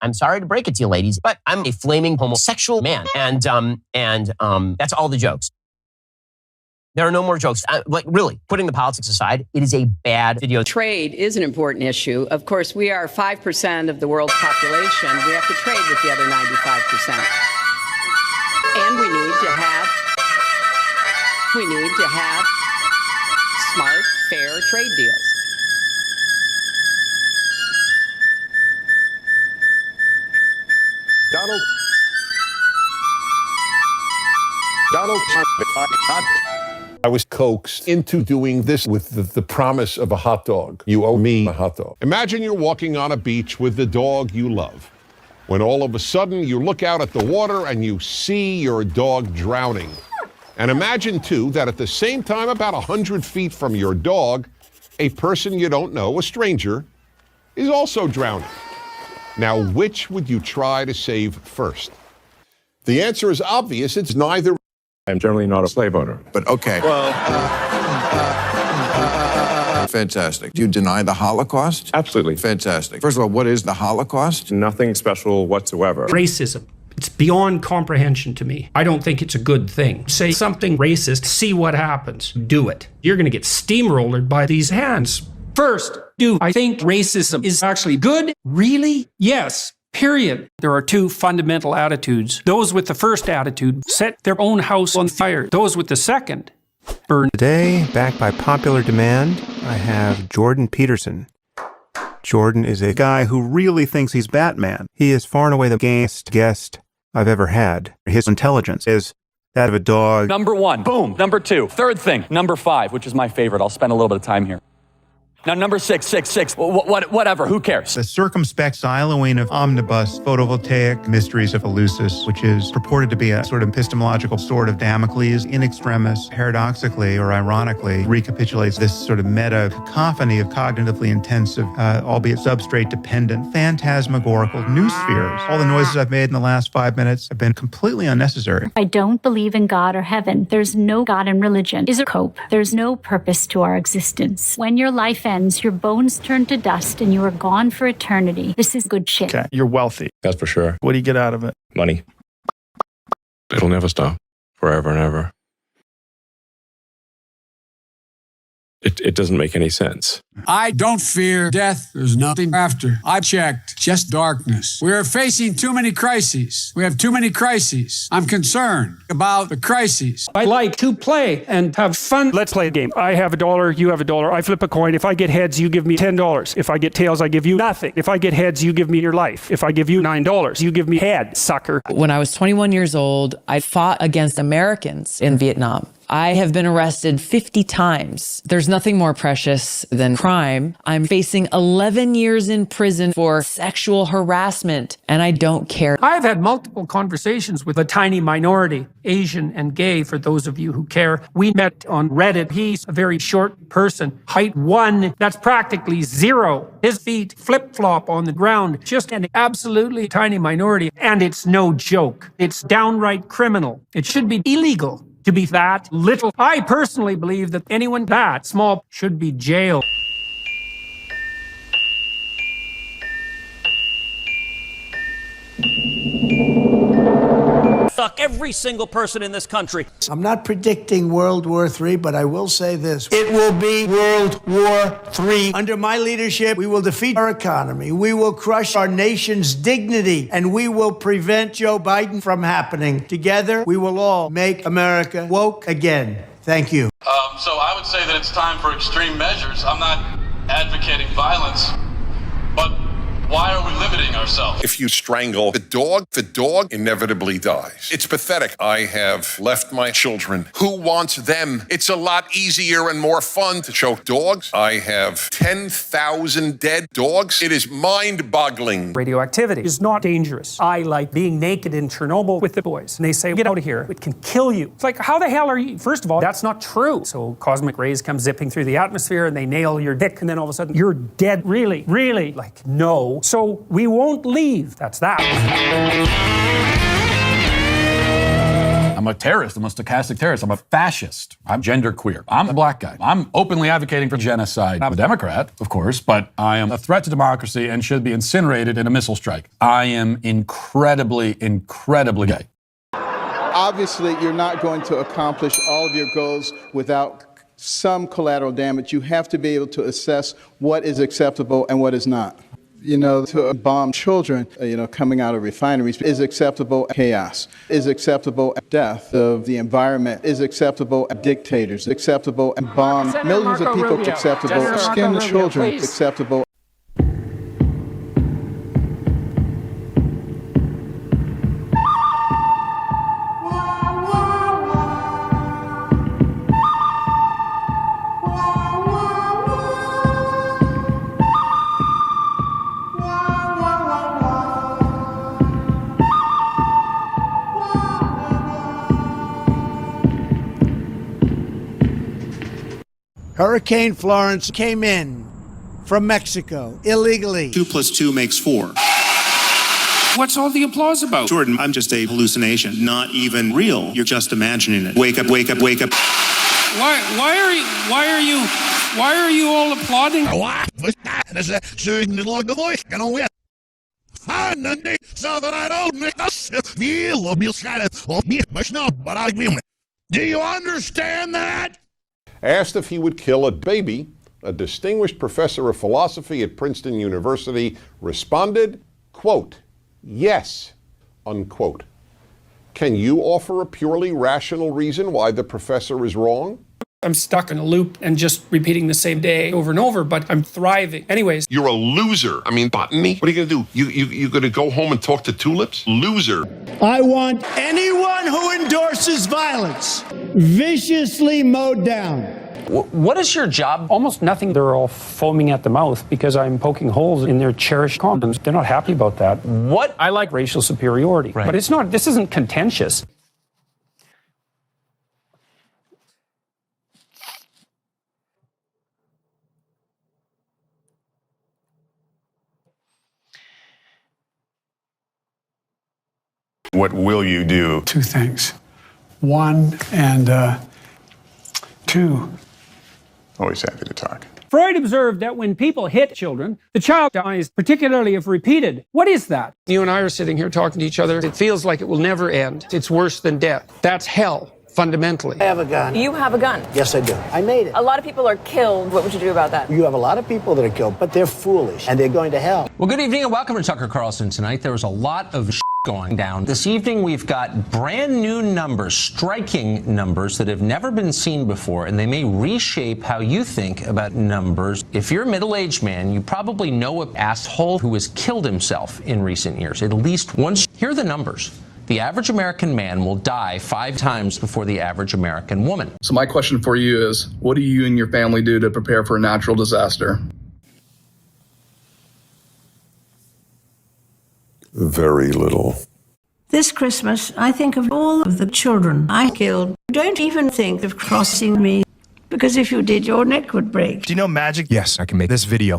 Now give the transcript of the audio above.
I'm sorry to break it to you, ladies, but I'm a flaming homosexual man. And that's all the jokes. There are no more jokes. Like, really, putting the politics aside, it is a bad video. Trade is an important issue. Of course, we are 5% of the world's population. We have to trade with the other 95%. And we need to have smart, fair trade deals. Donald Trump. I was coaxed into doing this with the promise of a hot dog. You owe me a hot dog. Imagine you're walking on a beach with the dog you love, when all of a sudden you look out at the water and you see your dog drowning. And imagine, too, that at the same time, about 100 feet from your dog, a person you don't know, a stranger, is also drowning. Now, which would you try to save first? The answer is obvious. It's neither. I'm generally not a slave owner. But okay. Well, fantastic. Do you deny the Holocaust? Absolutely. Fantastic. First of all, what is the Holocaust? Nothing special whatsoever. Racism. It's beyond comprehension to me. I don't think it's a good thing. Say something racist, see what happens. Do it. You're going to get steamrolled by these hands. First, do I think racism is actually good? Really? Yes. Period. There are two fundamental attitudes. Those with the first attitude set their own house on fire. Those with the second burn. Today, backed by popular demand, I have Jordan Peterson. Jordan is a guy who really thinks he's Batman. He is far and away the gayest guest I've ever had. His intelligence is that of a dog. Number one, boom. Number two, third thing, number five, which is my favorite. I'll spend a little bit of time here. Now, number six, whatever, who cares? The circumspect siloing of omnibus photovoltaic mysteries of Eleusis, which is purported to be a sort of epistemological sword of Damocles, in extremis, paradoxically or ironically, recapitulates this sort of meta cacophony of cognitively intensive, albeit substrate-dependent, phantasmagorical new spheres. All the noises I've made in the last 5 minutes have been completely unnecessary. I don't believe in God or heaven. There's no God in religion. Is a cope. There's no purpose to our existence. When your life ends, your bones turn to dust and you are gone for eternity. This is good shit. Okay, you're wealthy. That's for sure. What do you get out of it? Money. It'll never stop. Forever and ever. It doesn't make any sense. I don't fear death. There's nothing after. I checked. Just darkness. We are facing too many crises. We have too many crises. I'm concerned about the crises. I like to play and have fun. Let's play a game. I have $1, you have $1. I flip a coin. If I get heads, you give me $10. If I get tails, I give you nothing. If I get heads, you give me your life. If I give you $9, you give me head, sucker. When I was 21 years old, I fought against Americans in Vietnam. I have been arrested 50 times. There's nothing more precious than crime. I'm facing 11 years in prison for sexual harassment, and I don't care. I've had multiple conversations with a tiny minority, Asian and gay, for those of you who care. We met on Reddit. He's a very short person, height 1. That's practically 0. His feet flip-flop on the ground. Just an absolutely tiny minority, and it's no joke. It's downright criminal. It should be illegal to be that little. I personally believe that anyone that small should be jailed. Suck every single person in this country. I'm not predicting World War III, but I will say this. It will be World War III. Under my leadership, we will defeat our economy. We will crush our nation's dignity, and we will prevent Joe Biden from happening. Together, we will all make America woke again. Thank you. So I would say that it's time for extreme measures. I'm not advocating violence, but why are we limiting ourselves? If you strangle the dog inevitably dies. It's pathetic. I have left my children. Who wants them? It's a lot easier and more fun to choke dogs. I have 10,000 dead dogs. It is mind-boggling. Radioactivity is not dangerous. I like being naked in Chernobyl with the boys. And they say, get out of here. It can kill you. It's like, how the hell are you? First of all, that's not true. So cosmic rays come zipping through the atmosphere and they nail your dick. And then all of a sudden, you're dead. Really? Really? Like, no. So we won't leave. That's that. I'm a terrorist. I'm a stochastic terrorist. I'm a fascist. I'm genderqueer. I'm a black guy. I'm openly advocating for genocide. I'm a Democrat, of course, but I am a threat to democracy and should be incinerated in a missile strike. I am incredibly gay. Obviously, you're not going to accomplish all of your goals without some collateral damage. You have to be able to assess what is acceptable and what is not. You know, to bomb children, coming out of refineries is acceptable. Chaos is acceptable. Death of the environment is acceptable. Dictators acceptable. Bomb millions of people acceptable. Skin children acceptable. Hurricane Florence came in from Mexico illegally. 2 + 2 = 4. What's all the applause about? Jordan, I'm just a hallucination, not even real. You're just imagining it. Wake up, wake up, wake up. Why are you all applauding? Do you understand that? Asked if he would kill a baby, a distinguished professor of philosophy at Princeton University responded, quote, yes, unquote. Can you offer a purely rational reason why the professor is wrong? I'm stuck in a loop and just repeating the same day over and over, but I'm thriving. Anyways. You're a loser. I mean, botany? What are you going to do? You going to go home and talk to tulips? Loser. I want anyone who endorses violence viciously mowed down. What is your job? Almost nothing. They're all foaming at the mouth because I'm poking holes in their cherished condoms. They're not happy about that. What? I like racial superiority. Right. But it's not, this isn't contentious. What will you do? 2 things. 1 and 2. Always happy to talk. Freud observed that when people hit children, the child dies, particularly if repeated. What is that? You and I are sitting here talking to each other. It feels like it will never end. It's worse than death. That's hell, fundamentally. I have a gun. You have a gun? Yes, I do. I made it. A lot of people are killed. What would you do about that? You have a lot of people that are killed, but they're foolish, and they're going to hell. Well, good evening and welcome to Tucker Carlson tonight. There was a lot of going down. This evening, we've got brand new numbers, striking numbers that have never been seen before, and they may reshape how you think about numbers. If you're a middle-aged man, you probably know an asshole who has killed himself in recent years, at least once. Here are the numbers. The average American man will die 5 times before the average American woman. So my question for you is, what do you and your family do to prepare for a natural disaster? Very little. This Christmas, I think of all of the children I killed. Don't even think of crossing me, because if you did, your neck would break. Do you know magic? Yes, I can make this video.